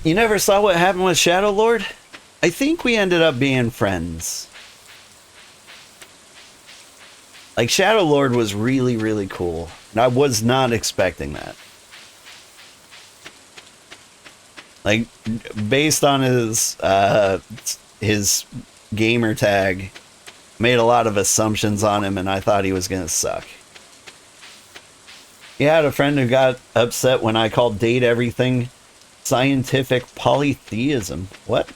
You never saw what happened with Shadow Lord? I think we ended up being friends. Like, Shadow Lord was really, really cool. And I was not expecting that. Like, based on his gamer tag, made a lot of assumptions on him, and I thought he was gonna suck. He had a friend who got upset when I called date everything scientific polytheism. What?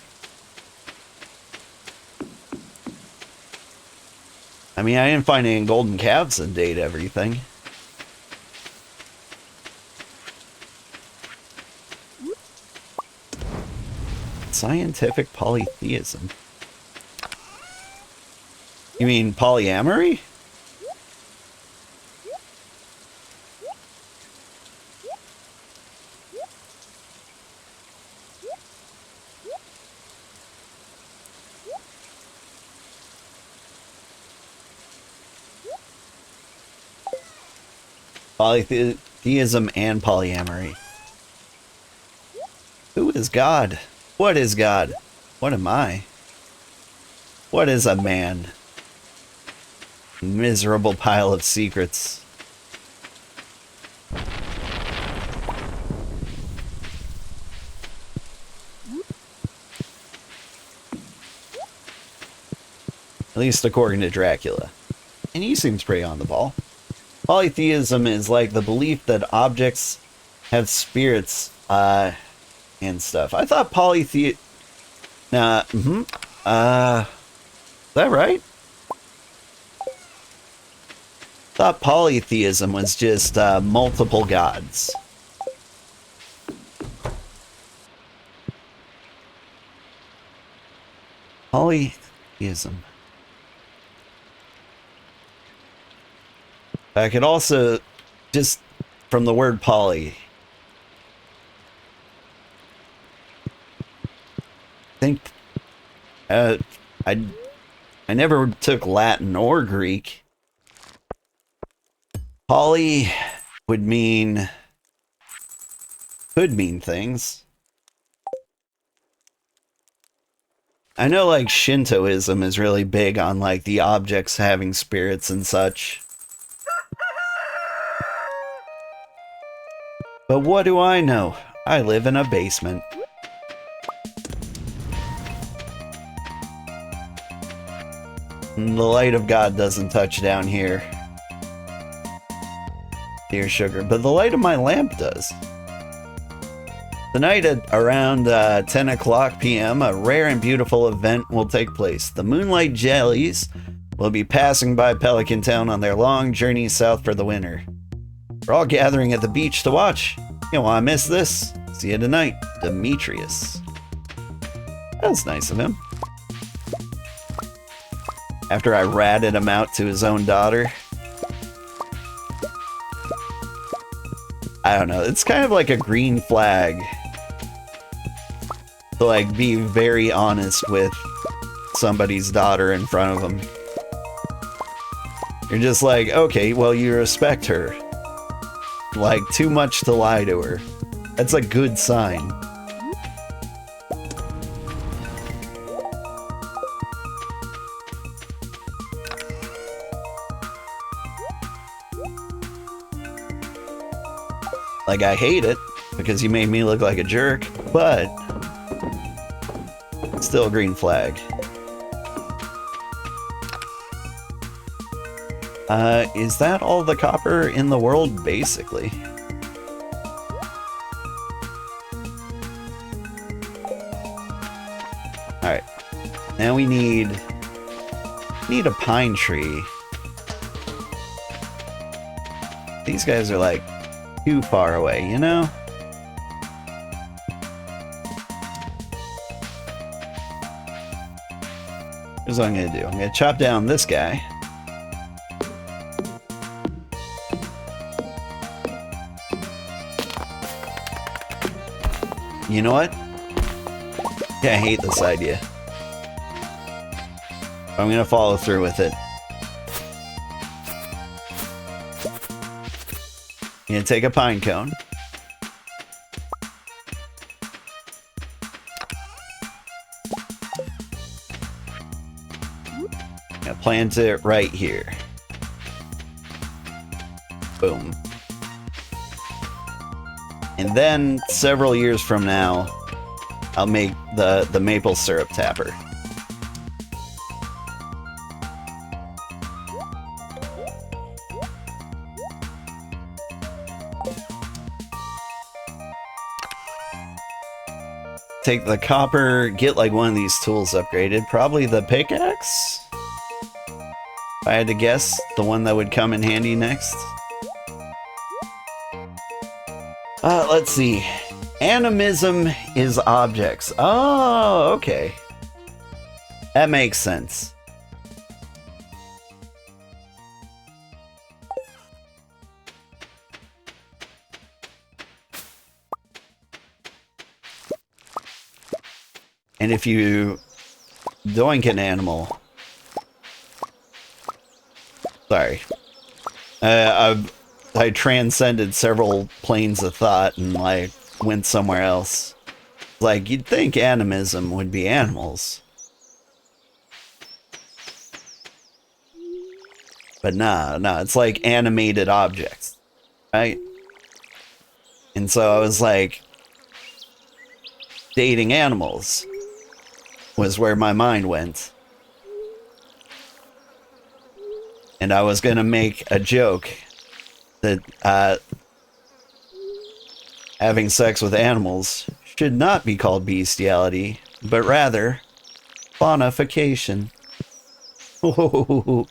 I mean, I didn't find any golden calves in date everything. Scientific polytheism. You mean polyamory? Polytheism and polyamory. Who is God? What is God? What am I? What is a man? Miserable pile of secrets. At least according to Dracula. And he seems pretty on the ball. Polytheism is like the belief that objects have spirits, and stuff. I thought is that right? Thought polytheism was just, multiple gods. Polytheism. I could also, just from the word poly, think I never took Latin or Greek. Poly could mean things. I know, like, Shintoism is really big on, like, the objects having spirits and such. But what do I know? I live in a basement. And the light of God doesn't touch down here. Dear sugar, but the light of my lamp does. Tonight at around 10 o'clock p.m., a rare and beautiful event will take place. The Moonlight Jellies will be passing by Pelican Town on their long journey south for the winter. We're all gathering at the beach to watch. You don't want to miss this. See you tonight, Demetrius. That was nice of him. After I ratted him out to his own daughter. I don't know, it's kind of like a green flag to, like, be very honest with somebody's daughter in front of them. You're just like, okay, well, you respect her. Like, too much to lie to her. That's a good sign. Like, I hate it, because you made me look like a jerk, but still a green flag. Is that all the copper in the world, basically? Alright. Now we need a pine tree. These guys are, like, too far away, you know? Here's what I'm gonna do. I'm gonna chop down this guy. You know what? Yeah, I hate this idea. I'm gonna follow through with it. I'm gonna take a pine cone. I'm gonna plant it right here. Boom. And then several years from now, I'll make the maple syrup tapper. Take the copper, get like one of these tools upgraded. Probably the pickaxe? If I had to guess, the one that would come in handy next. Let's see. Animism is objects. Oh, okay. That makes sense. And if you doink an animal... Sorry. I transcended several planes of thought and like went somewhere else. Like, you'd think animism would be animals. But nah, it's like animated objects, right? And so I was like, dating animals was where my mind went. And I was gonna make a joke that having sex with animals should not be called bestiality, but rather faunification. You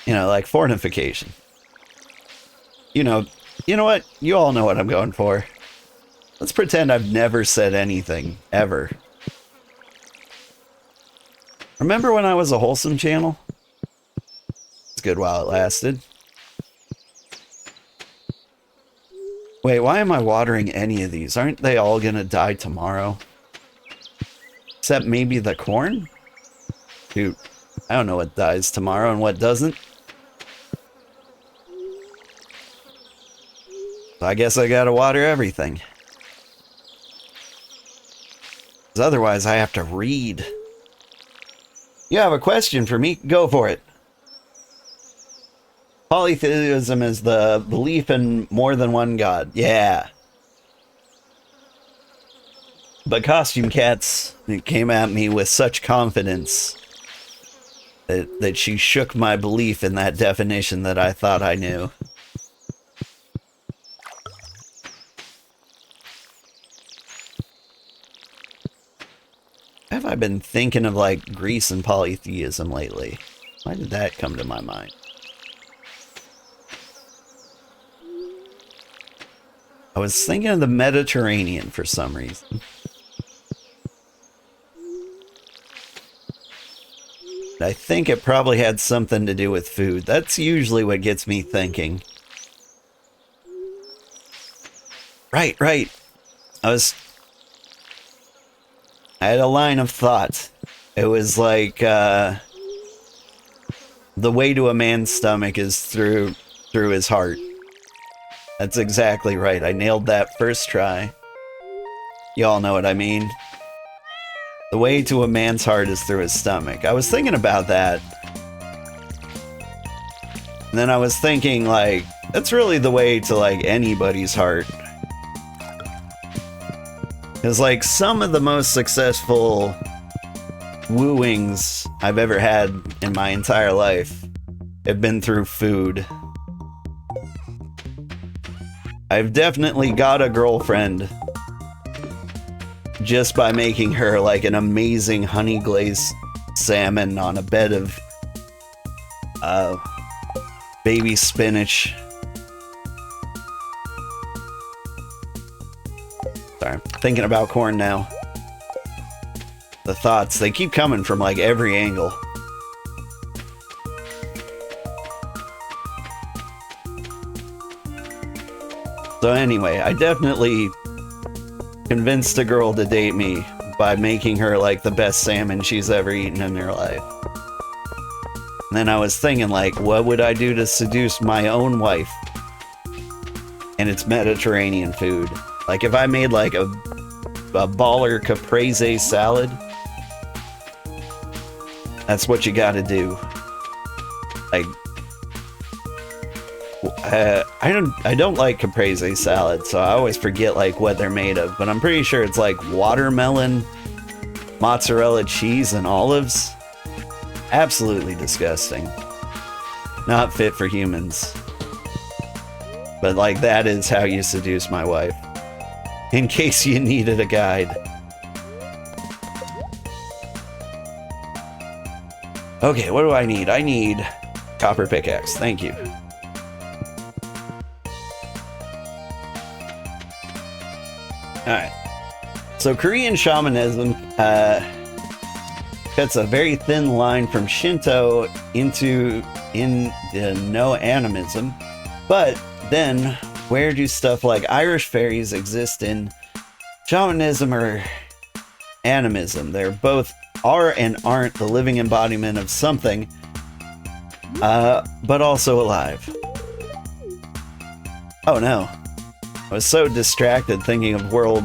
know, like fornification. You know what? You all know what I'm going for. Let's pretend I've never said anything, ever. Remember when I was a wholesome channel? It's good while it lasted. Wait, why am I watering any of these? Aren't they all gonna die tomorrow? Except maybe the corn? Dude, I don't know what dies tomorrow and what doesn't. So I guess I gotta water everything. 'Cause otherwise I have to read. You have a question for me? Go for it. Polytheism is the belief in more than one god. Yeah. But Costume Cats came at me with such confidence that she shook my belief in that definition that I thought I knew. Have I been thinking of like Greece and polytheism lately? Why did that come to my mind? I was thinking of the Mediterranean for some reason. I think it probably had something to do with food. That's usually what gets me thinking. Right. I had a line of thought. It was like, the way to a man's stomach is through his heart. That's exactly right. I nailed that first try. Y'all know what I mean. The way to a man's heart is through his stomach. I was thinking about that. And then I was thinking, like, that's really the way to, like, anybody's heart. Because, like, some of the most successful wooings I've ever had in my entire life have been through food. I've definitely got a girlfriend just by making her like an amazing honey glazed salmon on a bed of baby spinach. Sorry, I'm thinking about corn now. The thoughts, they keep coming from like every angle. So anyway, I definitely convinced a girl to date me by making her like the best salmon she's ever eaten in her life. And then I was thinking, like, what would I do to seduce my own wife? And it's Mediterranean food. Like if I made like a baller caprese salad, That's what you gotta do. Like, I don't like caprese salad, so I always forget like what they're made of, but I'm pretty sure it's like watermelon, mozzarella cheese, and olives. Absolutely disgusting. Not fit for humans. But like, that is how you seduce my wife. In case you needed a guide. Okay, what do I need? I need copper pickaxe. Thank you. Alright. So Korean shamanism cuts a very thin line from Shinto into no animism. But then, where do stuff like Irish fairies exist in shamanism or animism? They're both are and aren't the living embodiment of something, but also alive. Oh no. I was so distracted thinking of world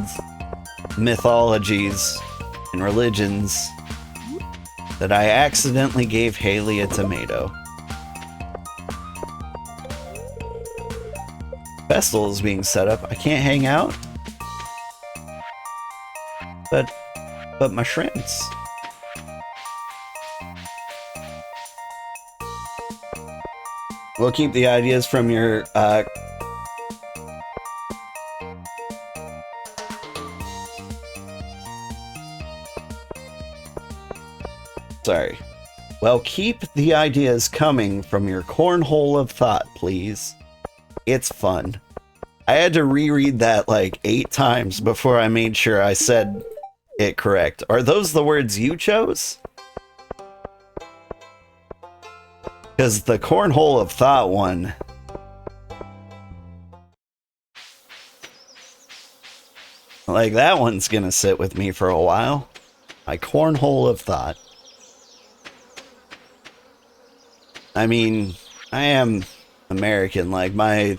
mythologies and religions that I accidentally gave Haley a tomato. Festival is being set up. I can't hang out? But my shrimps. We'll keep the ideas from your sorry. Well, keep the ideas coming from your cornhole of thought, please. It's fun. I had to reread that like 8 times before I made sure I said it correct. Are those the words you chose? Because the cornhole of thought one... like, that one's gonna sit with me for a while. My cornhole of thought. I mean, I am American. Like, my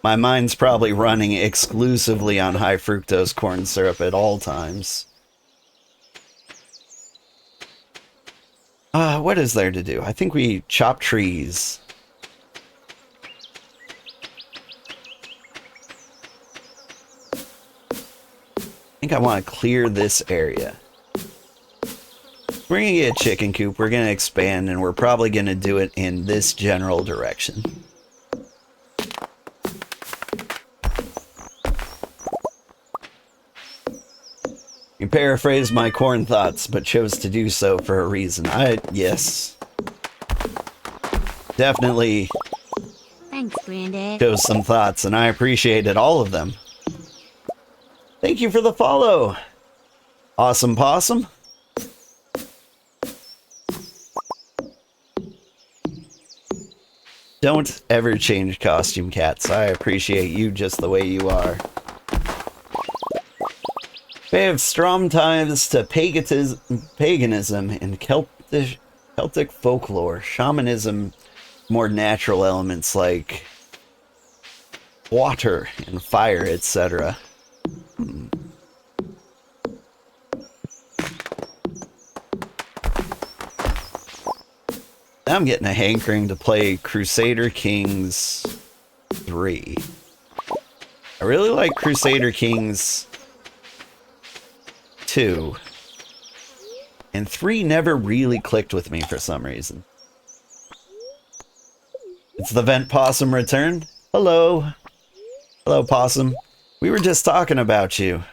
mind's probably running exclusively on high fructose corn syrup at all times. What is there to do? I think we chop trees. I think I want to clear this area. We're going to get a chicken coop, we're going to expand, and we're probably going to do it in this general direction. You paraphrased my corn thoughts, but chose to do so for a reason. Yes. Definitely Thanks, Granddad. chose some thoughts, and I appreciated all of them. Thank you for the follow. Awesome Possum. Don't ever change costume, cats. I appreciate you just the way you are. They have strong ties to paganism and Celtic folklore, shamanism, more natural elements like water and fire, etc. Now I'm getting a hankering to play Crusader Kings 3. I really like Crusader Kings 2. And 3 never really clicked with me for some reason. It's the Vent Possum return. Hello. Hello, Possum. We were just talking about you.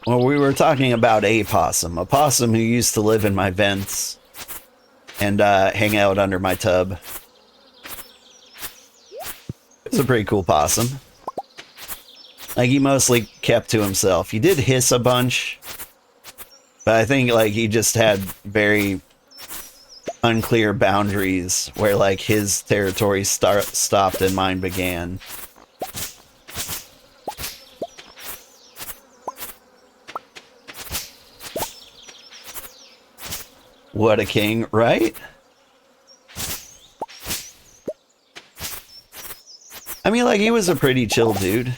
Well, we were talking about a possum who used to live in my vents and hang out under my tub. It was a pretty cool possum. Like, he mostly kept to himself. He did hiss a bunch, but I think, like, he just had very unclear boundaries where, like, his territory stopped and mine began. What a king, right? I mean, like, he was a pretty chill dude.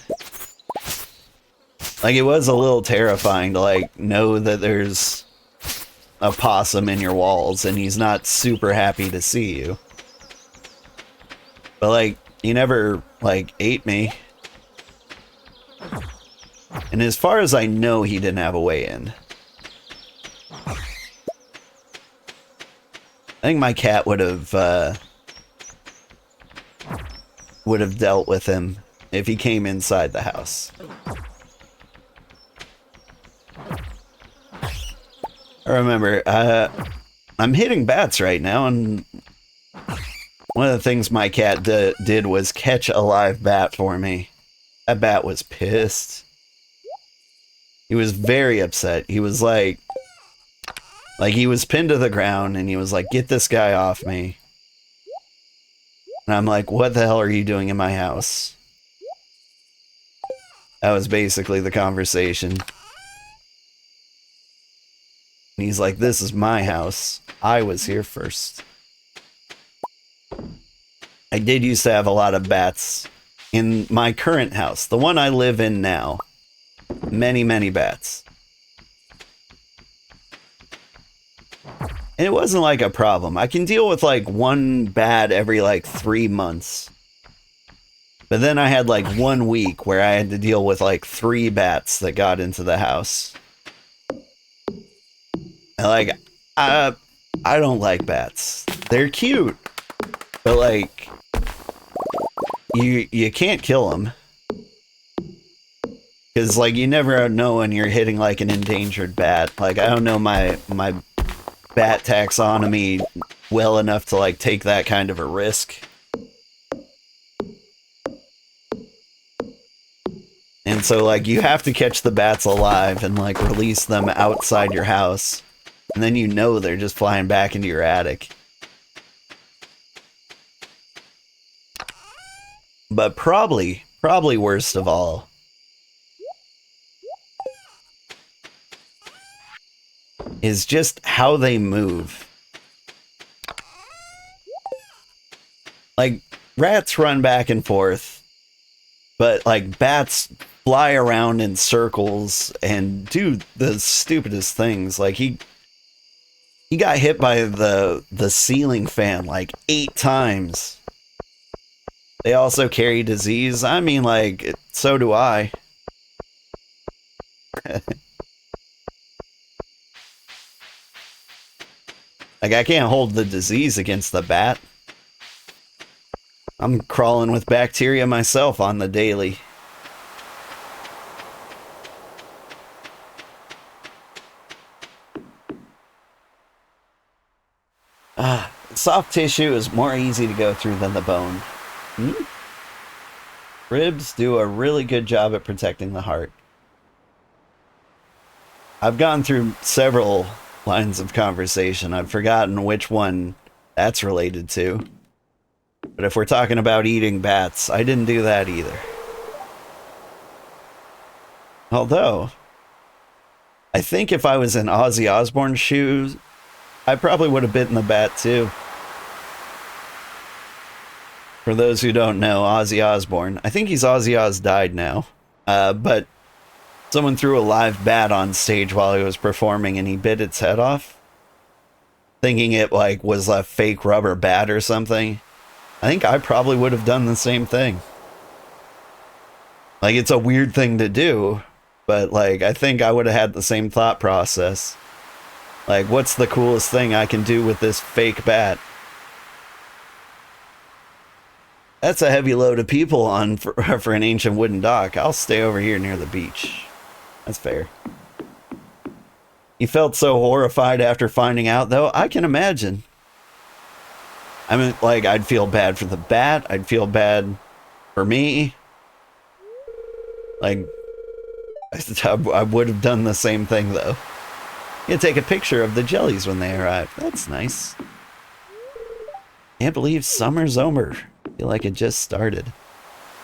Like, it was a little terrifying to, like, know that there's a possum in your walls and he's not super happy to see you. But, like, he never, like, ate me. And as far as I know, he didn't have a way in. I think my cat would have dealt with him if he came inside the house. I remember, I'm hitting bats right now, and one of the things my cat did was catch a live bat for me. That bat was pissed. He was very upset. He was like he was pinned to the ground, and he was like, "Get this guy off me." And I'm like, "What the hell are you doing in my house?" That was basically the conversation. And he's like, "This is my house. I was here first." I did used to have a lot of bats in my current house, the one I live in now. Many, many bats. And it wasn't like a problem. I can deal with like one bat every like 3 months. But then I had like 1 week where I had to deal with like 3 bats that got into the house. And like, I don't like bats. They're cute. But like, you can't kill them. Because like, you never know when you're hitting like an endangered bat. Like, I don't know my bat taxonomy well enough to like take that kind of a risk. And so like, you have to catch the bats alive and like release them outside your house. And then you know they're just flying back into your attic. But probably worst of all is just how they move. Like, rats run back and forth, but like bats fly around in circles and do the stupidest things. Like he got hit by the ceiling fan like 8 times. They also carry disease. I mean, like, so do I. Like, I can't hold the disease against the bat. I'm crawling with bacteria myself on the daily. Soft tissue is more easy to go through than the bone. Ribs do a really good job at protecting the heart. I've gone through several lines of conversation. I've forgotten which one that's related to. But if we're talking about eating bats, I didn't do that either. Although, I think if I was in Ozzy Osbourne's shoes, I probably would have bitten the bat too. For those who don't know, Ozzy Osbourne, I think he's Ozzy Oz died now, but someone threw a live bat on stage while he was performing and he bit its head off, thinking it like was a fake rubber bat or something. I think I probably would have done the same thing. Like, it's a weird thing to do, but like, I think I would have had the same thought process. Like, what's the coolest thing I can do with this fake bat? That's a heavy load of people on for an ancient wooden dock. I'll stay over here near the beach. That's fair. You felt so horrified after finding out, though. I can imagine. I mean, like, I'd feel bad for the bat. I'd feel bad for me. Like, I would have done the same thing, though. You take a picture of the jellies when they arrive. That's nice. Can't believe summer's over. Feel like it just started.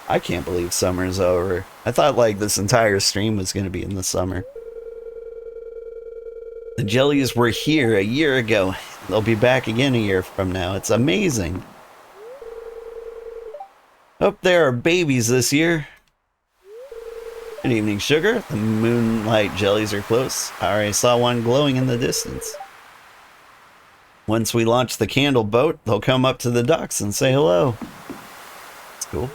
I can't believe summer's over. I thought like this entire stream was going to be in the summer. The jellies were here a year ago. They'll be back again a year from now. It's amazing. Hope there are babies this year. Good evening, Sugar. The moonlight jellies are close. I already saw one glowing in the distance. Once we launch the candle boat, they'll come up to the docks and say hello. That's cool.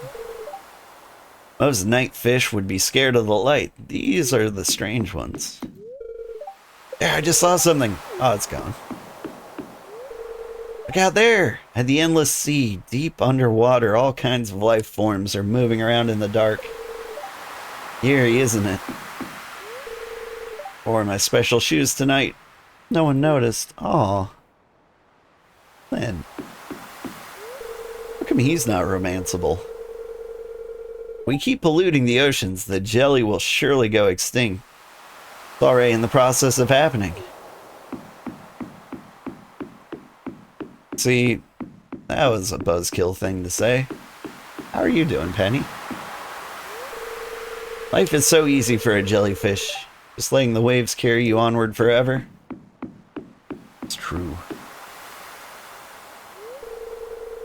Most night fish would be scared of the light. These are the strange ones. There, I just saw something. Oh, it's gone. Look out there! At the endless sea, deep underwater, all kinds of life forms are moving around in the dark. Eerie, isn't it? Wore my special shoes tonight. No one noticed. Aw. Lynn. How come he's not romanceable? We keep polluting the oceans, the jelly will surely go extinct. It's already in the process of happening. See, that was a buzzkill thing to say. How are you doing, Penny? Life is so easy for a jellyfish, just letting the waves carry you onward forever. It's true.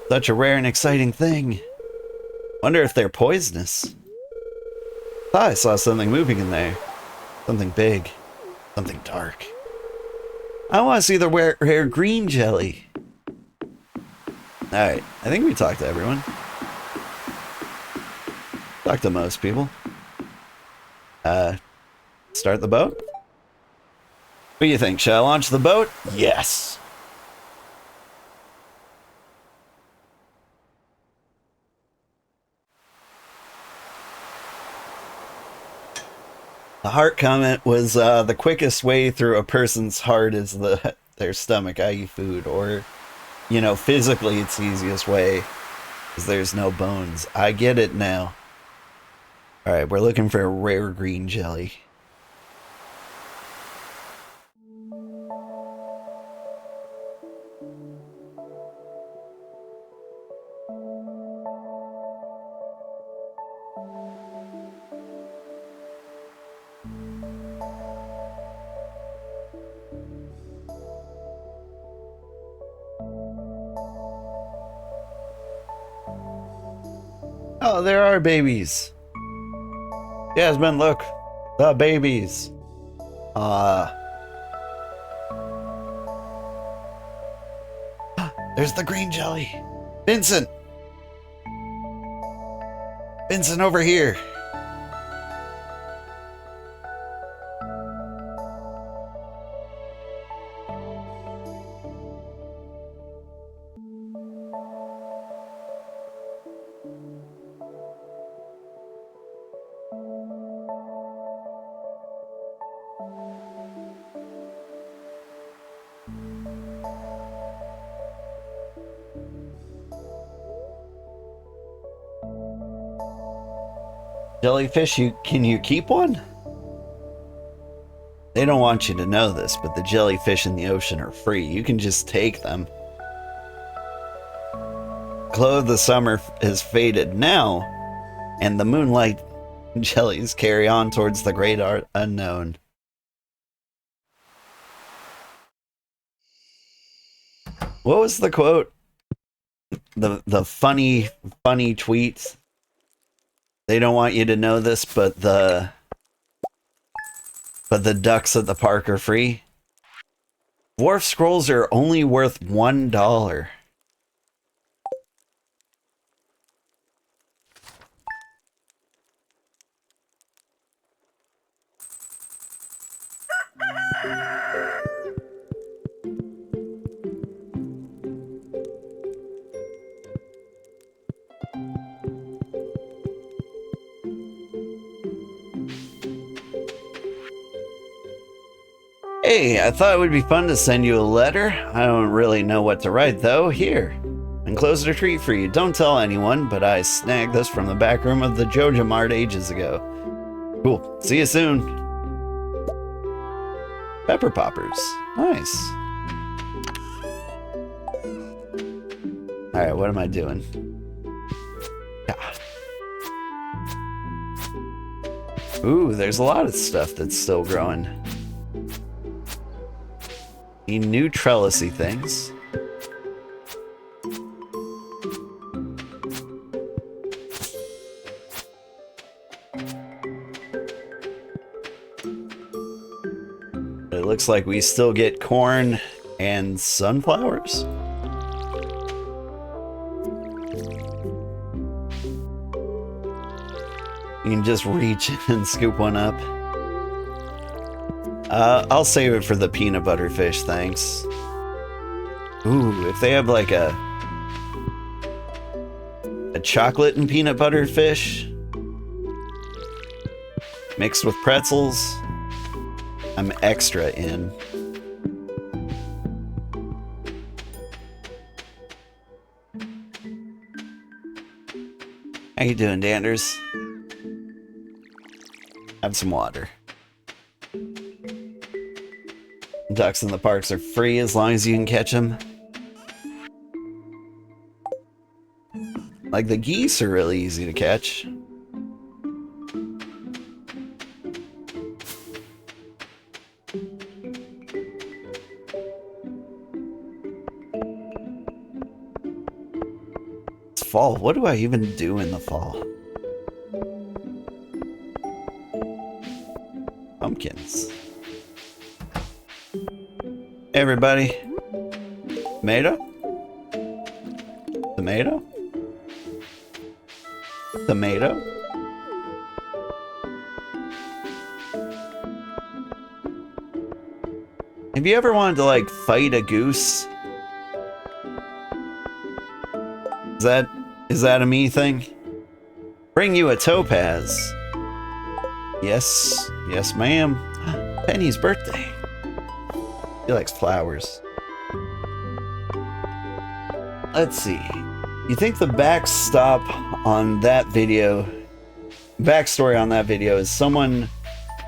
Such a rare and exciting thing. Wonder if they're poisonous. Thought I saw something moving in there. Something big. Something dark. I want to see the rare green jelly. Alright, I think we talked to everyone. Talked to most people. Start the boat? What do you think? Should I launch the boat? Yes! The heart comment was the quickest way through a person's heart is their stomach, i.e. food, or, you know, physically it's the easiest way because there's no bones. I get it now. Alright, we're looking for a rare green jelly. Oh, there are babies. Jasmine, look. The babies. There's the green jelly. Vincent. Vincent, over here. Jellyfish, can you keep one? They don't want you to know this, but the jellyfish in the ocean are free. You can just take them. Glow of the summer has faded now, and the moonlight jellies carry on towards the great unknown. What was the quote? The funny tweet. They don't want you to know this, but the ducks at the park are free. Dwarf scrolls are only worth $1. Hey, I thought it would be fun to send you a letter. I don't really know what to write, though. Here, enclosed a treat for you. Don't tell anyone, but I snagged this from the back room of the Joja Mart ages ago. Cool. See you soon. Pepper poppers. Nice. Alright, what am I doing? Yeah. Ooh, there's a lot of stuff that's still growing. New trellisy things. looks like we still get corn and sunflowers. You can just reach and scoop one up. I'll save it for the peanut butter fish, thanks. Ooh, if they have like a chocolate and peanut butter fish mixed with pretzels, I'm extra in. How you doing, Danders? Have some water. Ducks in the parks are free as long as you can catch them. Like the geese are really easy to catch. It's fall. What do I even do in the fall? Pumpkins. Hey everybody. Tomato? Tomato? Tomato? Have you ever wanted to like fight a goose? Is that a me thing? Bring you a topaz. Yes, yes ma'am. Penny's birthday. He likes flowers. Let's see. You think the backstory on that video is someone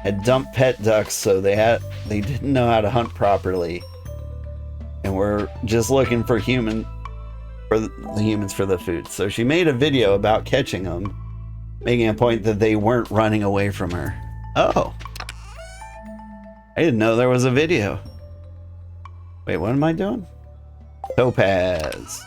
had dumped pet ducks, so they didn't know how to hunt properly, and we're just looking for the humans for the food. So she made a video about catching them, making a point that they weren't running away from her. Oh, I didn't know there was a video. Wait, what am I doing? Topaz.